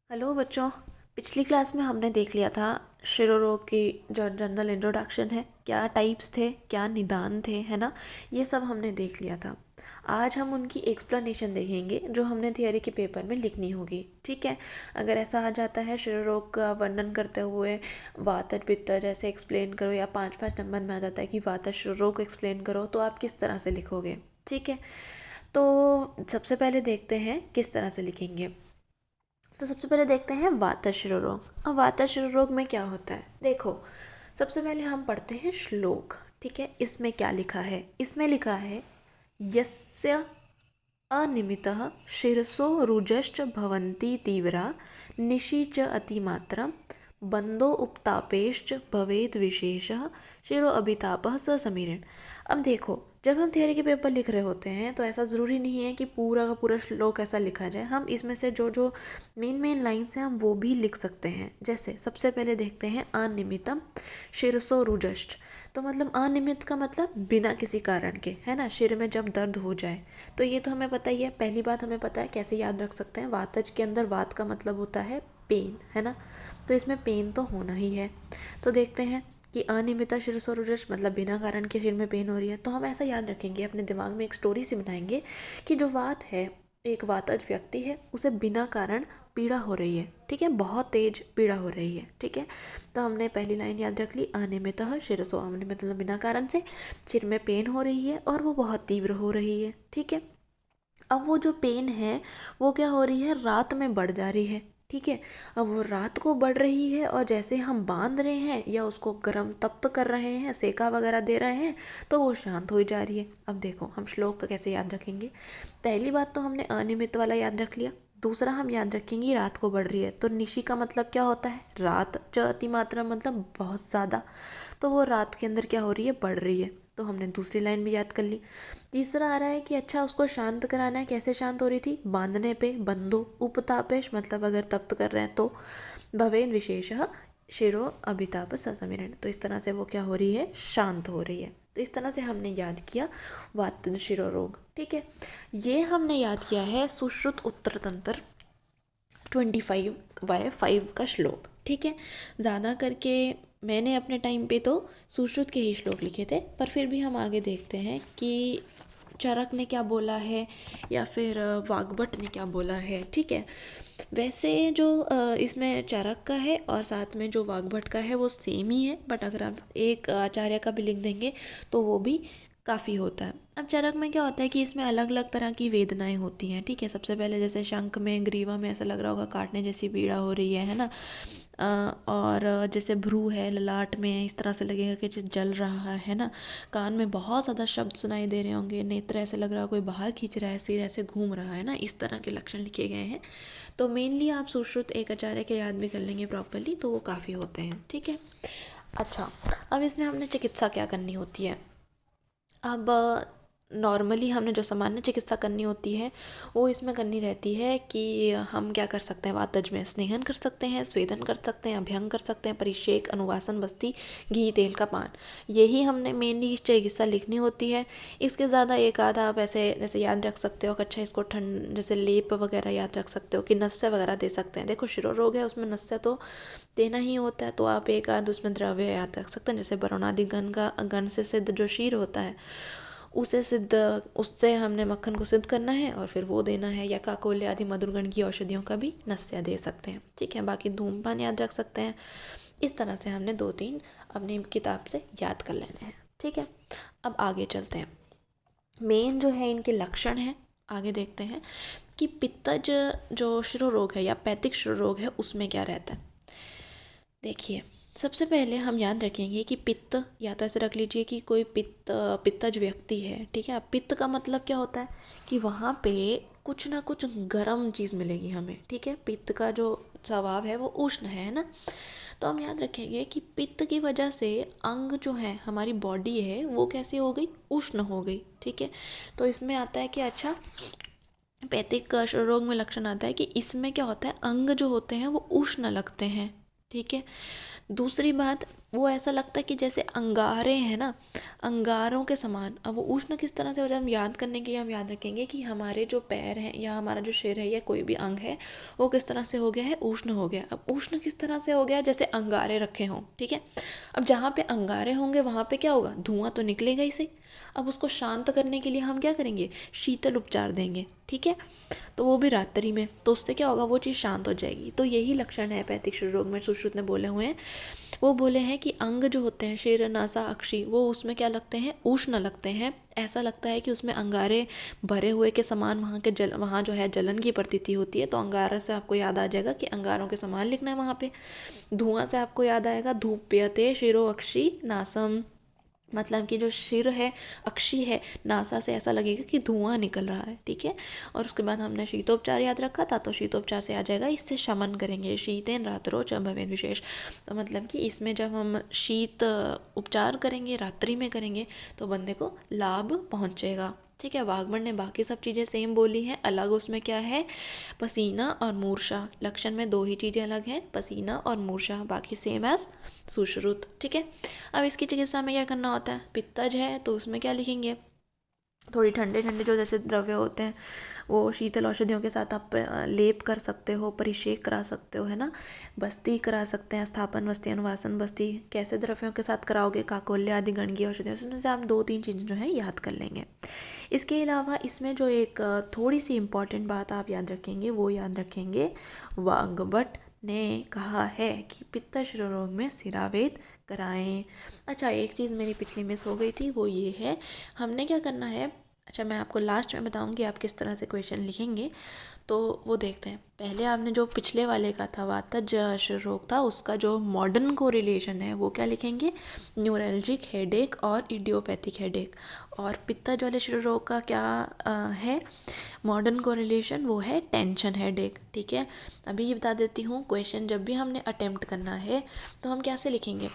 Hello बच्चों। पिछली class में हमने देख लिया था शिरोरोग की जो जनरल इंट्रोडक्शन है, क्या टाइप्स थे, क्या निदान थे, है ना। ये सब हमने देख लिया था। आज हम उनकी एक्सप्लेनेशन देखेंगे जो हमने थियोरी के पेपर में लिखनी होगी। ठीक है। अगर ऐसा आ जाता है शिरोरोग का वर्णन करते हुए वातज पित्तज ऐसे एक्सप्लेन करो, या 5-5 नंबर में आ जाता है कि वातज शिरोरोग एक्सप्लेन करो, तो आप किस तरह से लिखोगे। ठीक है। तो सबसे पहले देखते हैं किस तरह से लिखेंगे। तो सबसे पहले देखते हैं वातज शिरोरोग। अब वातज शिरोरोग में क्या होता है, देखो। सबसे पहले हम पढ़ते हैं श्लोक। ठीक है। इसमें क्या लिखा है, इसमें लिखा है यस्य अनिमितः शिरसो रुजश्च भवन्ति तीव्रा निशि च अतिमात्रं बंदो उपतापेश्च भवेद विशेषः शिरो अभितापः स समीरण। अब देखो, जब हम थियरी के पेपर लिख रहे होते हैं तो ऐसा ज़रूरी नहीं है कि पूरा का पूरा श्लोक ऐसा लिखा जाए। हम इसमें से जो जो मेन मेन लाइन्स हैं हम वो भी लिख सकते हैं। जैसे सबसे पहले देखते हैं अनिमितम शिरसो रुजश्च। तो मतलब अनियमित का मतलब बिना किसी कारण के, है ना, सिर में जब दर्द हो जाए। तो ये तो हमें पता ही है। पहली बात हमें पता है, कैसे याद रख सकते हैं, वातज के अंदर वात का मतलब होता है पेन, है ना। तो इसमें पेन तो होना ही है। तो देखते हैं कि अनियमिता शिरसोरुजश मतलब बिना कारण के सिर में पेन हो रही है। तो हम ऐसा याद रखेंगे, अपने दिमाग में एक स्टोरी सी बनाएंगे कि जो वात है, एक वातज व्यक्ति है, उसे बिना कारण पीड़ा हो रही है। ठीक है, बहुत तेज पीड़ा हो रही है। ठीक है। तो हमने पहली लाइन याद रख ली, अनियमितः शिरसो, अनियमित मतलब बिना कारण से सिर में पेन हो रही है और वो बहुत तीव्र हो रही है। ठीक है। अब वो जो पेन है वो क्या हो रही है, रात में बढ़ जा रही है। ठीक है। अब वो रात को बढ़ रही है और जैसे हम बांध रहे हैं या उसको गर्म तप्त कर रहे हैं, सेका वगैरह दे रहे हैं, तो वो शांत हो जा रही है। अब देखो हम श्लोक का कैसे याद रखेंगे। पहली बात तो हमने अनियमित वाला याद रख लिया। दूसरा हम याद रखेंगे रात को बढ़ रही है, तो निशी का मतलब क्या होता है, रात। च अति मात्रा मतलब बहुत ज़्यादा। तो वो रात के अंदर क्या हो रही है, बढ़ रही है। तो हमने दूसरी लाइन भी याद कर ली। तीसरा आ रहा है कि अच्छा उसको शांत कराना है, कैसे शांत हो रही थी, बांधने पे, बंधो उपतापेश मतलब अगर तप्त कर रहे हैं तो, भवेन विशेषः शिरो अभिताप ससमीरण। तो इस तरह से वो क्या हो रही है, शांत हो रही है। तो इस तरह से हमने याद किया वात शिरो रोग। ठीक है। ये हमने याद किया है सुश्रुत उत्तर तंत्र 25/5 का श्लोक। ठीक है। ज़्यादा करके मैंने अपने टाइम पे तो सुश्रुत के ही श्लोक लिखे थे, पर फिर भी हम आगे देखते हैं कि चरक ने क्या बोला है या फिर वाग्भट ने क्या बोला है। ठीक है। वैसे जो इसमें चरक का है और साथ में जो वाग्भट का है वो सेम ही है, बट अगर आप एक आचार्य का भी लिख देंगे तो वो भी काफ़ी होता है। अब चरक में क्या होता है कि इसमें अलग अलग तरह की वेदनाएं होती हैं। ठीक है। सबसे पहले जैसे शंख में, ग्रीवा में ऐसा लग रहा होगा काटने जैसी पीड़ा हो रही है ना। और जैसे भ्रू है ललाट में, इस तरह से लगेगा कि जैसे जल रहा है ना। कान में बहुत ज़्यादा शब्द सुनाई दे रहे होंगे, नेत्र ऐसे लग रहा है कोई बाहर खींच रहा है, सिर ऐसे घूम रहा है ना। इस तरह के लक्षण लिखे गए हैं। तो मेनली आप सुश्रुत एक आचार्य के याद भी कर लेंगे प्रॉपरली तो वो काफ़ी होते हैं। ठीक है। अच्छा, अब इसमें हमने चिकित्सा क्या करनी होती है। अब नॉर्मली हमने जो सामान्य चिकित्सा करनी होती है वो इसमें करनी रहती है कि हम क्या कर सकते हैं, वातज में स्नेहन कर सकते हैं, स्वेदन कर सकते हैं, अभ्यंग कर सकते हैं, परिषेक, अनुवासन, बस्ती, घी तेल का पान। यही हमने मेनली चिकित्सा लिखनी होती है। इसके ज़्यादा एक आधा आप ऐसे जैसे याद रख सकते हो कि अच्छा इसको ठंड जैसे लेप वगैरह याद रख सकते हो कि नस्य वगैरह दे सकते हैं। देखो शिरो रोग है उसमें नस्य तो देना ही होता है, तो आप एक आध उसमें द्रव्य याद रख सकते हैं। जैसे वरुणादि गण का, गण से सिद्ध जो शीर होता है उसे सिद्ध, उससे हमने मक्खन को सिद्ध करना है और फिर वो देना है। या काकोल्य आदि मधुरगण की औषधियों का भी नस्या दे सकते हैं। ठीक है। बाकी धूमपान याद रख सकते हैं। इस तरह से हमने 2-3 अपनी किताब से याद कर लेने हैं। ठीक है। अब आगे चलते हैं, मेन जो है इनके लक्षण हैं आगे देखते हैं कि पित्तज जो शिरो रोग है या पैतिक शिरो रोग है उसमें क्या रहता है। देखिए, सबसे पहले हम याद रखेंगे कि पित्त, या तो ऐसे रख लीजिए कि कोई पित्तज व्यक्ति है। ठीक है। अब पित्त का मतलब क्या होता है कि वहाँ पे कुछ ना कुछ गर्म चीज़ मिलेगी हमें। ठीक है। पित्त का जो स्वभाव है वो उष्ण है ना। तो हम याद रखेंगे कि पित्त की वजह से अंग जो है, हमारी बॉडी है, वो कैसी हो गई, उष्ण हो गई। ठीक है। तो इसमें आता है कि अच्छा पैतिक रोग में लक्षण आता है कि इसमें क्या होता है, अंग जो होते हैं वो उष्ण लगते हैं। ठीक है। दूसरी बात, वो ऐसा लगता है कि जैसे अंगारे हैं ना, अंगारों के समान। अब वो उष्ण किस तरह से हो जाए, हम याद करने के लिए हम याद रखेंगे कि हमारे जो पैर हैं या हमारा जो सिर है या कोई भी अंग है वो किस तरह से हो गया है, उष्ण हो गया। अब उष्ण किस तरह से हो गया, जैसे अंगारे रखे हों, ठीक है। अब जहाँ पे अंगारे होंगे वहाँ पे क्या होगा, धुआं तो निकलेगा ही सही। अब उसको शांत करने के लिए हम क्या करेंगे, शीतल उपचार देंगे, ठीक है। तो वो भी रात्रि में, तो उससे क्या होगा, वो चीज़ शांत हो जाएगी। तो यही लक्षण है पैथिक शिरो रोग में, सुश्रुत ने बोले हुए हैं। वो बोले हैं कि अंग जो होते हैं शिर नासा अक्षी, वो उसमें क्या लगते हैं, उष्ण लगते हैं। ऐसा लगता है कि उसमें अंगारे भरे हुए के समान, वहाँ के जल, वहाँ जो है जलन की प्रतीति होती है। तो अंगारा से आपको याद आ जाएगा कि अंगारों के समान लिखना है वहाँ पे। धुआं से आपको याद आएगा धूप्यते शिरो अक्षी नासम, मतलब कि जो सिर है अक्षी है, नासा से ऐसा लगेगा कि धुआं निकल रहा है, ठीक है। और उसके बाद हमने शीतोपचार याद रखा था, तो शीतोपचार से आ जाएगा इससे शमन करेंगे, शीतेन रात्रो च भवेन विशेष। तो मतलब कि इसमें जब हम शीत उपचार करेंगे, रात्रि में करेंगे, तो बंदे को लाभ पहुँचेगा, ठीक है। वाग्भट ने बाकी सब चीज़ें सेम बोली हैं, अलग उसमें क्या है, पसीना और मूर्छा। लक्षण में दो ही चीज़ें अलग हैं, पसीना और मूर्छा, बाकी सेम एज सुश्रुत, ठीक है। अब इसकी चिकित्सा में क्या करना होता है, पित्तज है तो उसमें क्या लिखेंगे, थोड़ी ठंडे ठंडे जो जैसे द्रव्य होते हैं वो शीतल औषधियों के साथ आप लेप कर सकते हो, परिषेक करा सकते हो, है ना। बस्ती करा सकते हैं, स्थापन बस्ती, अनुवासन बस्ती। कैसे द्रव्यों के साथ कराओगे, काकोल्य आदि गण की औषधियों, उसमें से आप 2-3 चीज़ें जो है याद कर लेंगे। इसके अलावा इसमें जो एक थोड़ी सी इम्पॉर्टेंट बात आप याद रखेंगे, वो याद रखेंगे, वाग्भट ने कहा है कि पित्त शिरो रोग में सिरावेद कराएं। अच्छा, एक चीज़ मेरी पिछली मिस हो गई थी, वो ये है, हमने क्या करना है। अच्छा, मैं आपको लास्ट में बताऊंगी आप किस तरह से क्वेश्चन लिखेंगे, तो वो देखते हैं। पहले आपने जो पिछले वाले का था वातज शिरो रोग था, उसका जो मॉडर्न को रिलेशन है वो क्या लिखेंगे, न्यूरल्जिक हेडेक और इडियोपैथिक हेडेक। और पित्तज वाले शिरो रोग का क्या है मॉडर्न कोरिलेशन, वो है टेंशन हेडेक, ठीक है। अभी ये बता देती हूँ, क्वेश्चन जब भी हमने अटेम्प्ट करना है तो हम कैसे लिखेंगे।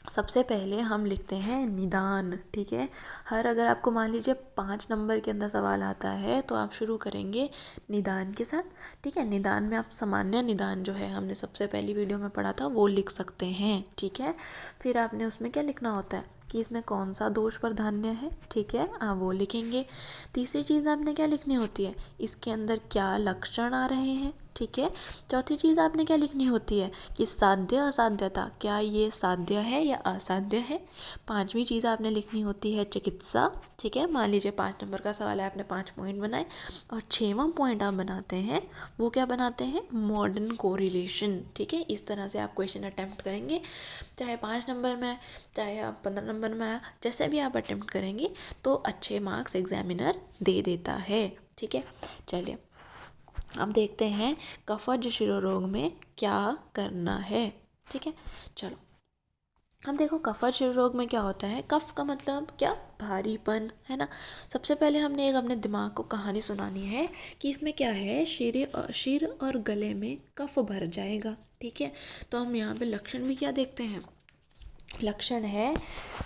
सबसे पहले हम लिखते हैं निदान, ठीक है। हर अगर आपको मान लीजिए 5 नंबर के अंदर सवाल आता है तो आप शुरू करेंगे निदान के साथ, ठीक है। निदान में आप सामान्य निदान जो है हमने सबसे पहली वीडियो में पढ़ा था वो लिख सकते हैं, ठीक है। फिर आपने उसमें क्या लिखना होता है कि इसमें कौन सा दोष प्राधान्य है, ठीक है, वो लिखेंगे। तीसरी चीज़ आपने क्या लिखनी होती है, इसके अंदर क्या लक्षण आ रहे हैं, ठीक है। चौथी चीज़ आपने क्या लिखनी होती है कि साध्य असाध्यता, क्या ये साध्य है या असाध्य है। पांचवी चीज़ आपने लिखनी होती है चिकित्सा, ठीक है। मान लीजिए 5 नंबर का सवाल है, आपने 5 पॉइंट बनाए, और 6वां पॉइंट आप बनाते हैं, वो क्या बनाते हैं, मॉडर्न कोरिलेशन, ठीक है। इस तरह से आप क्वेश्चन अटैम्प्ट करेंगे, चाहे 5 नंबर में आए, चाहे आप 15 नंबर में आए, जैसे भी आप अटैम्प्ट करेंगे तो अच्छे मार्क्स एग्जामिनर दे देता है, ठीक है। चलिए अब देखते हैं कफज शिरो रोग में क्या करना है, ठीक है। चलो अब देखो, कफज शिरो रोग में क्या होता है, कफ का मतलब क्या, भारीपन, है ना। सबसे पहले हमने एक अपने दिमाग को कहानी सुनानी है कि इसमें क्या है, सिर और गले में कफ भर जाएगा, ठीक है। तो हम यहाँ पे लक्षण भी क्या देखते हैं, लक्षण है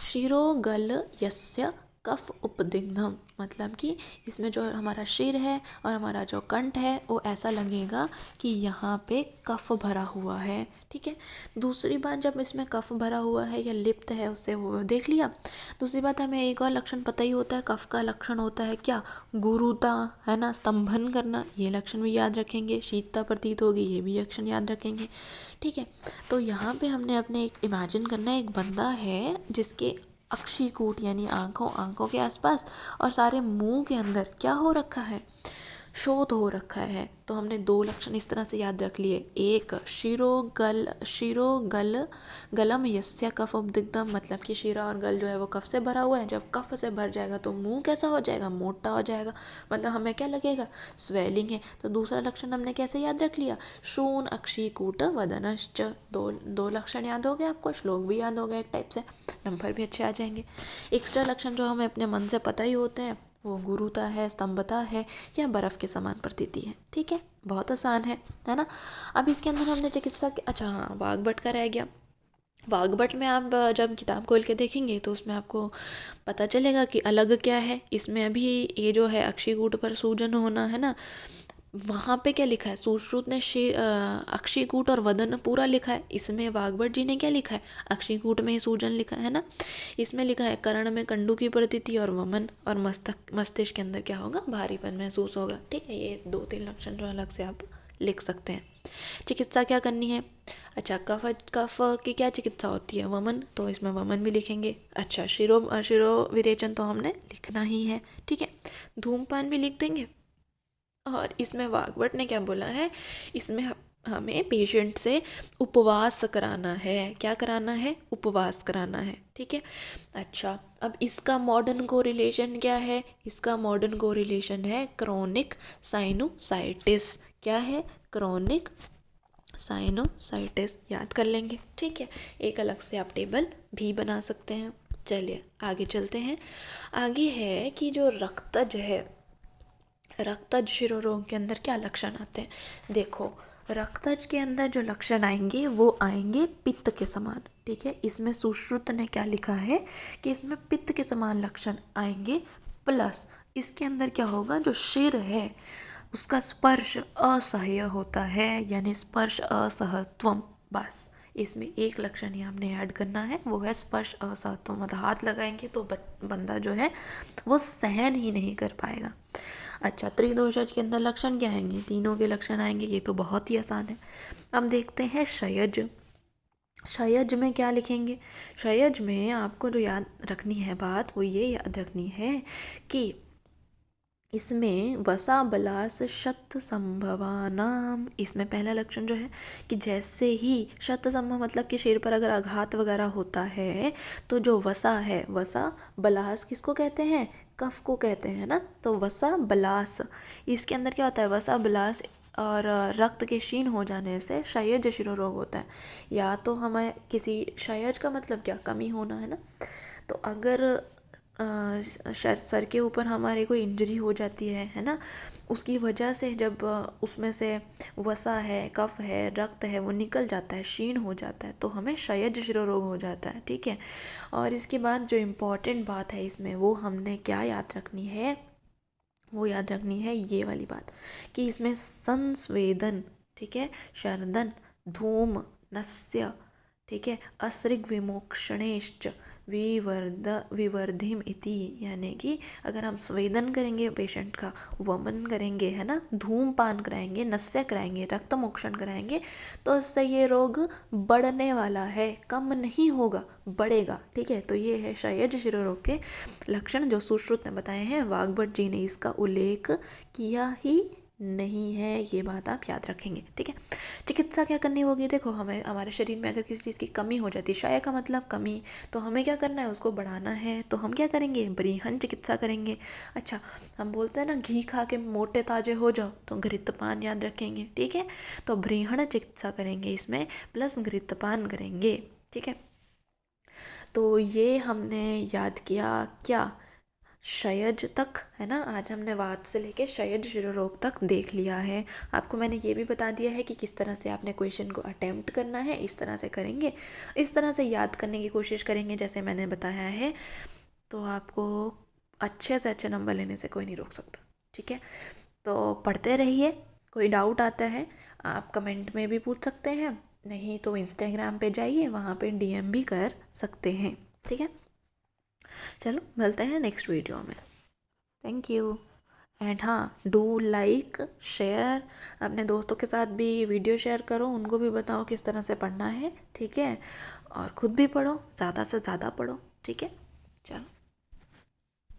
शिरोगल यस्य कफ उपदिग्धम, मतलब कि इसमें जो हमारा सिर है और हमारा जो कंठ है वो ऐसा लगेगा कि यहाँ पे कफ भरा हुआ है, ठीक है। दूसरी बात, जब इसमें कफ भरा हुआ है या लिप्त है उससे वो देख लिया। दूसरी बात, हमें एक और लक्षण पता ही होता है, कफ का लक्षण होता है क्या, गुरुता, है ना, स्तंभन करना, ये लक्षण भी याद रखेंगे। शीतता प्रतीत होगी, ये भी लक्षण याद रखेंगे, ठीक है। तो यहाँ पे हमने अपने एक इमेजिन करना है, एक बंदा है जिसके अक्षिकूट यानी आंखों के आसपास और सारे मुंह के अंदर क्या हो रखा है, शोथ हो रखा है। तो हमने 2 लक्षण इस तरह से याद रख लिए, एक शिरो गलम यस्य कफ उपदिग्धम, मतलब कि शिरा और गल जो है वो कफ से भरा हुआ है। जब कफ से भर जाएगा तो मुंह कैसा हो जाएगा, मोटा हो जाएगा, मतलब हमें क्या लगेगा, स्वेलिंग है। तो दूसरा लक्षण हमने कैसे याद रख लिया, शून अक्षिकूट वदनश्च। दो लक्षण याद हो गए आपको, श्लोक भी याद हो गया एक टाइप से, नंबर भी अच्छे आ जाएंगे। एक्स्ट्रा लक्षण जो हमें अपने मन से पता ही होते हैं, वो गुरुता है, स्तंभता है, या बर्फ़ के समान प्रतीति है, ठीक है। बहुत आसान है ना। अब इसके अंदर हमने चिकित्सा के, अच्छा हाँ, वाग्भट का रह गया। वाग्भट में आप जब किताब खोल के देखेंगे तो उसमें आपको पता चलेगा कि अलग क्या है। इसमें अभी ये जो है अक्षिकूट पर सूजन होना, है ना, वहाँ पे क्या लिखा है, सुश्रुत ने अक्षिकूट और वदन पूरा लिखा है। इसमें वाग्भट जी ने क्या लिखा है, अक्षिकूट में ही सूजन लिखा है ना। इसमें लिखा है कर्ण में कंडू की प्रतीति और वमन, और मस्तिष्क के अंदर क्या होगा, भारीपन महसूस होगा। ठीक है, ये 2-3 लक्षण जो अलग से आप लिख सकते हैं। चिकित्सा क्या करनी है, अच्छा कफ की क्या चिकित्सा होती है, वमन, तो इसमें वमन भी लिखेंगे। अच्छा शिरो विरेचन तो हमने लिखना ही है। ठीक है, धूमपान भी लिख देंगे। और इसमें वाग्भट ने क्या बोला है, इसमें हमें पेशेंट से उपवास कराना है। क्या कराना है, उपवास कराना है। ठीक है, अच्छा अब इसका मॉडर्न कोरिलेशन क्या है, इसका मॉडर्न कोरिलेशन है क्रोनिक साइनोसाइटिस। क्या है, क्रोनिक साइनोसाइटिस, याद कर लेंगे। ठीक है, एक अलग से आप टेबल भी बना सकते हैं। चलिए आगे चलते हैं। आगे है कि जो रक्तज है, रक्तज शिरोरोग के अंदर क्या लक्षण आते हैं। देखो रक्तज के अंदर जो लक्षण आएंगे वो आएंगे पित्त के समान। ठीक है, इसमें सुश्रुत ने क्या लिखा है कि इसमें पित्त के समान लक्षण आएंगे, प्लस इसके अंदर क्या होगा, जो शिर है उसका स्पर्श असह्य होता है, यानी स्पर्श असहत्वम। बस इसमें एक लक्षण ही आपने ऐड करना है, वो है स्पर्श असहत्वम। मतलब हाथ लगाएंगे तो बंदा जो है वो सहन ही नहीं कर पाएगा। अच्छा त्रिदोषज के अंदर लक्षण क्या आएंगे, तीनों के लक्षण आएंगे, ये तो बहुत ही आसान है। अब देखते हैं क्षयज। क्षयज में क्या लिखेंगे, क्षयज में आपको जो याद रखनी है बात, वो ये याद रखनी है कि इसमें वसा बलास शत संभवानाम, इसमें पहला लक्षण जो है कि जैसे ही शत संभव मतलब कि शरीर पर अगर आघात वगैरह होता है तो जो वसा है, वसा बलास किसको कहते हैं, कफ को कहते हैं ना, तो वसा बलास, इसके अंदर क्या होता है, वसा बलास और रक्त के क्षीण हो जाने से क्षयज शिरोरोग होता है। या तो हमें किसी क्षयज का मतलब क्या, कमी होना है ना, तो अगर सर के ऊपर हमारे कोई इंजरी हो जाती है ना, उसकी वजह से जब उसमें से वसा है, कफ है, रक्त है, वो निकल जाता है, क्षीण हो जाता है, तो हमें क्षयज शिरोरोग हो जाता है। ठीक है, और इसके बाद जो इम्पॉर्टेंट बात है इसमें, वो हमने क्या याद रखनी है, वो याद रखनी है ये वाली बात कि इसमें संस्वेदन, ठीक है, शर्दन, धूम, नस्य, ठीक है, असृग विमोक्षणेश्च विवर्धिम इति, यानी कि अगर हम स्वेदन करेंगे पेशेंट का, वमन करेंगे है ना, धूमपान कराएंगे, नस्य कराएंगे, रक्त मोक्षण कराएंगे, तो इससे ये रोग बढ़ने वाला है, कम नहीं होगा, बढ़ेगा। ठीक है, तो ये है क्षयज शिरोरोग के लक्षण जो सुश्रुत ने बताए हैं, वाग्भट जी ने इसका उल्लेख किया ही नहीं है, ये बात आप याद रखेंगे। ठीक है, चिकित्सा क्या करनी होगी, देखो हमें हमारे शरीर में अगर किसी चीज़ की कमी हो जाती है, क्षय का मतलब कमी, तो हमें क्या करना है, उसको बढ़ाना है, तो हम क्या करेंगे, ब्रीहन चिकित्सा करेंगे। अच्छा हम बोलते हैं ना घी खा के मोटे ताजे हो जाओ, तो घृतपान याद रखेंगे। ठीक है, तो ब्रीहण चिकित्सा करेंगे इसमें, प्लस घृतपान करेंगे। ठीक है, तो ये हमने याद किया क्या, क्षयज तक है ना, आज हमने वात से लेके क्षयज शिरोरोग तक देख लिया है। आपको मैंने ये भी बता दिया है कि किस तरह से आपने क्वेश्चन को अटेम्प्ट करना है, इस तरह से करेंगे, इस तरह से याद करने की कोशिश करेंगे जैसे मैंने बताया है, तो आपको अच्छे से अच्छे नंबर लेने से कोई नहीं रोक सकता। ठीक है, तो पढ़ते रहिए, कोई डाउट आता है आप कमेंट में भी पूछ सकते हैं, नहीं तो इंस्टाग्राम पे जाइए, वहाँ पे डीएम भी कर सकते हैं। ठीक है, चलो मिलते हैं नेक्स्ट वीडियो में। थैंक यू, एंड हाँ डू लाइक शेयर, अपने दोस्तों के साथ भी वीडियो शेयर करो, उनको भी बताओ किस तरह से पढ़ना है। ठीक है, और ख़ुद भी पढ़ो, ज़्यादा से ज़्यादा पढ़ो। ठीक है, चलो।